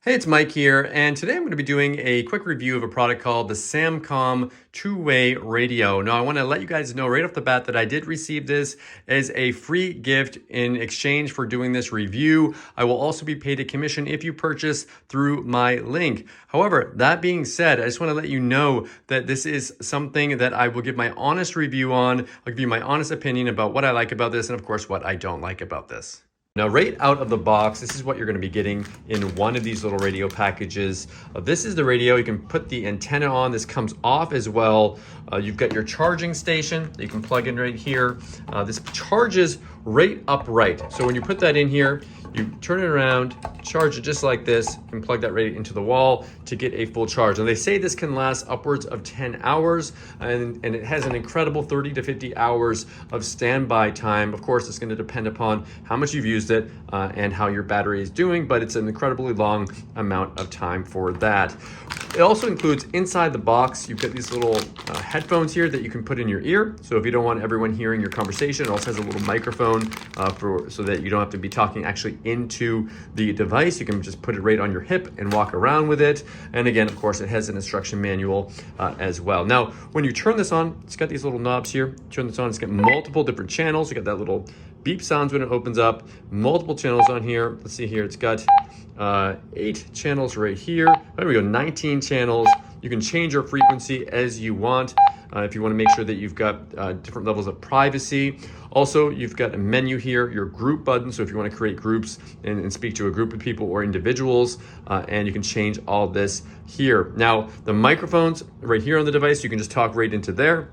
Hey, it's Mike here, and today I'm going to be doing a quick review of a product called the Samcom two-way radio. Now, I want to let you guys know right off the bat that I did receive this as a free gift in exchange for doing this review. I will also be paid a commission if you purchase through my link. However, that being said, I just want to let you know that this is something that I will give my honest review on. I'll give you my honest opinion about what I like about this and, of course, what I don't like about this. Now, right out of the box, this is what you're going to be getting in one of these little radio packages. This is the radio. You can put the antenna on. This comes off as well. You've got your charging station that you can plug in right here. This charges right upright. So when you put that in here, you turn it around, charge it just like this, and plug that right into the wall to get a full charge. And they say this can last upwards of 10 hours, and it has an incredible 30 to 50 hours of standby time. Of course, it's going to depend upon how much you've used it and how your battery is doing, but it's an incredibly long amount of time for that. It also includes inside the box, you've got these little headphones here that you can put in your ear. So if you don't want everyone hearing your conversation, it also has a little microphone so that you don't have to be talking actually into the device. You can just put it right on your hip and walk around with it. And again, of course, it has an instruction manual as well. Now, when you turn this on, it's got these little knobs here. Turn this on, it's got multiple different channels. You got that little beep sounds when it opens up, multiple channels on here. Let's see here, it's got 8 channels right here. There we go, 19 channels. You can change your frequency as you want if you want to make sure that you've got different levels of privacy. Also, you've got a menu here, your group button. So if you want to create groups and speak to a group of people or individuals, and you can change all this here. Now, the microphones right here on the device, you can just talk right into there.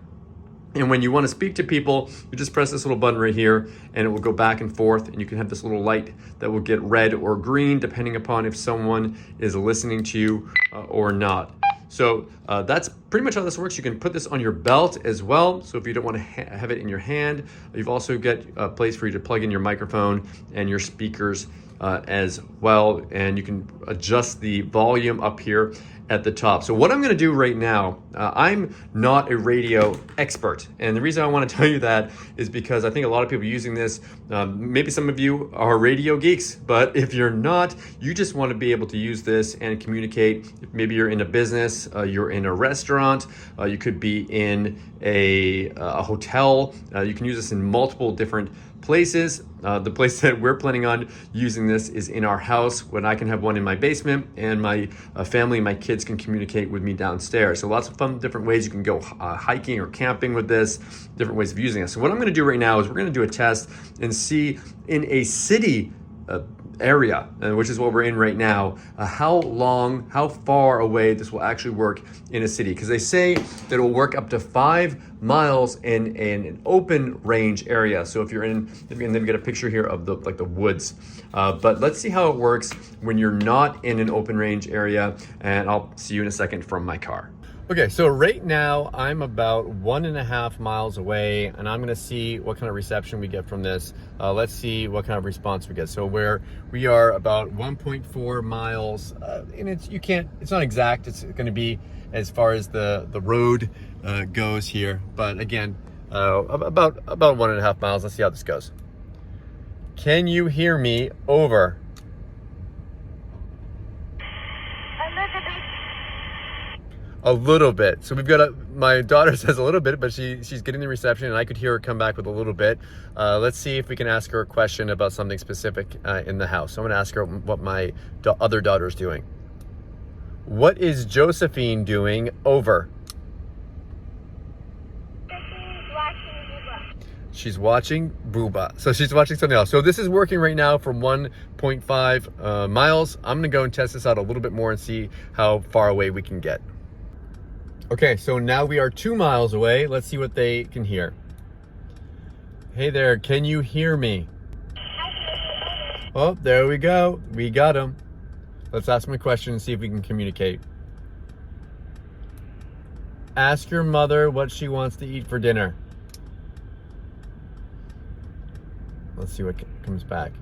And when you want to speak to people, you just press this little button right here and it will go back and forth, and you can have this little light that will get red or green depending upon if someone is listening to you or not. So that's pretty much how this works. You can put this on your belt as well. So if you don't want to have it in your hand, you've also got a place for you to plug in your microphone and your speakers as well. And you can adjust the volume up here at the top. So what I'm going to do right now, I'm not a radio expert. And the reason I want to tell you that is because I think a lot of people using this, maybe some of you are radio geeks, but if you're not, you just want to be able to use this and communicate. Maybe you're in a business, you're in a restaurant, you could be in a hotel. You can use this in multiple different places. The place that we're planning on using this is in our house, when I can have one in my basement and my family, my kids can communicate with me downstairs. So lots of fun different ways you can go hiking or camping with this, different ways of using it. So what I'm going to do right now is we're going to do a test and see in a city area, which is what we're in right now, how far away this will actually work in a city. Because they say that it will work up to 5 miles in an open range area. So if you're in, and then we get a picture here of the woods. But let's see how it works when you're not in an open range area, and I'll see you in a second from my car. Okay, so right now I'm about 1.5 miles away, and I'm gonna see what kind of reception we get from this. Let's see what kind of response we get. So we are about 1.4 miles, and it's not exact. It's gonna be as far as the road goes here, but again, about 1.5 miles. Let's see how this goes. Can you hear me? Over. A little bit. So we've got my daughter says a little bit, but she's getting the reception, and I could hear her come back with a little bit. Let's see if we can ask her a question about something specific in the house. So I'm gonna ask her what my other daughter's doing. What is Josephine doing? Over. She's watching Booba. So she's watching something else. So this is working right now from 1.5 miles. I'm gonna go and test this out a little bit more and see how far away we can get. Okay, so now we are 2 miles away. Let's see what they can hear. Hey there, can you hear me? Oh, there we go. We got him. Let's ask him a question and see if we can communicate. Ask your mother what she wants to eat for dinner. Let's see what comes back.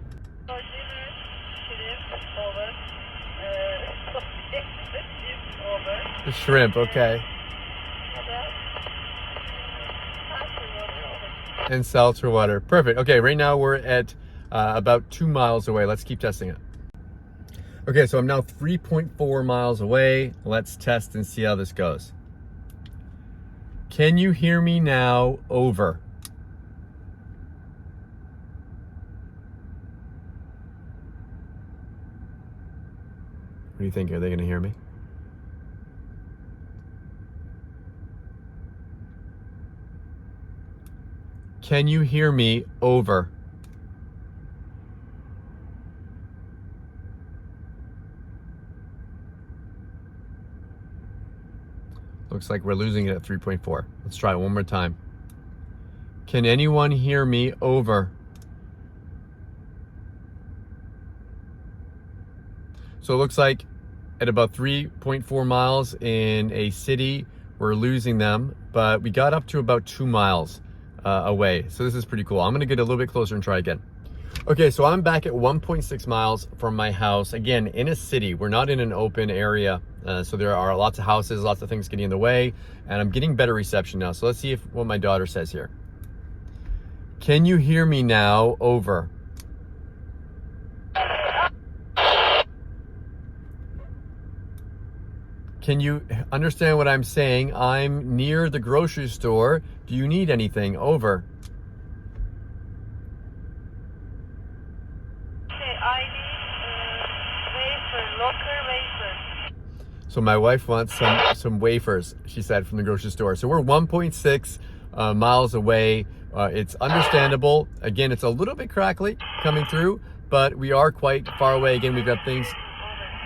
The shrimp, okay. And seltzer water. Perfect. Okay, right now we're at about 2 miles away. Let's keep testing it. Okay, so I'm now 3.4 miles away. Let's test and see how this goes. Can you hear me now? Over. What do you think? Are they going to hear me? Can you hear me? Over. Looks like we're losing it at 3.4. Let's try it one more time. Can anyone hear me? Over. So it looks like at about 3.4 miles in a city, we're losing them, but we got up to about 2 miles away. So this is pretty cool. I'm gonna get a little bit closer and try again. Okay, so I'm back at 1.6 miles from my house. Again, in a city. We're not in an open area. So there are lots of houses, lots of things getting in the way, and I'm getting better reception now. So let's see what my daughter says here. Can you hear me now? Over. Can you understand what I'm saying? I'm near the grocery store. Do you need anything? Over. I need wafer, local wafer. So my wife wants some wafers, she said, from the grocery store. So we're 1.6 miles away. It's understandable. Again, it's a little bit crackly coming through, but we are quite far away. Again, we've got things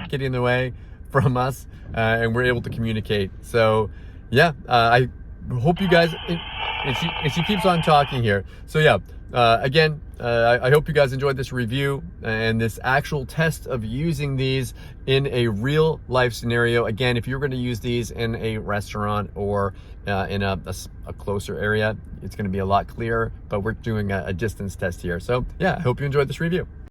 getting in the way from us, and we're able to communicate. So yeah, I hope you guys, and she keeps on talking here. So yeah, again, I hope you guys enjoyed this review and this actual test of using these in a real life scenario. Again, if you're going to use these in a restaurant or in a closer area, it's going to be a lot clearer, but we're doing a distance test here. So yeah, I hope you enjoyed this review.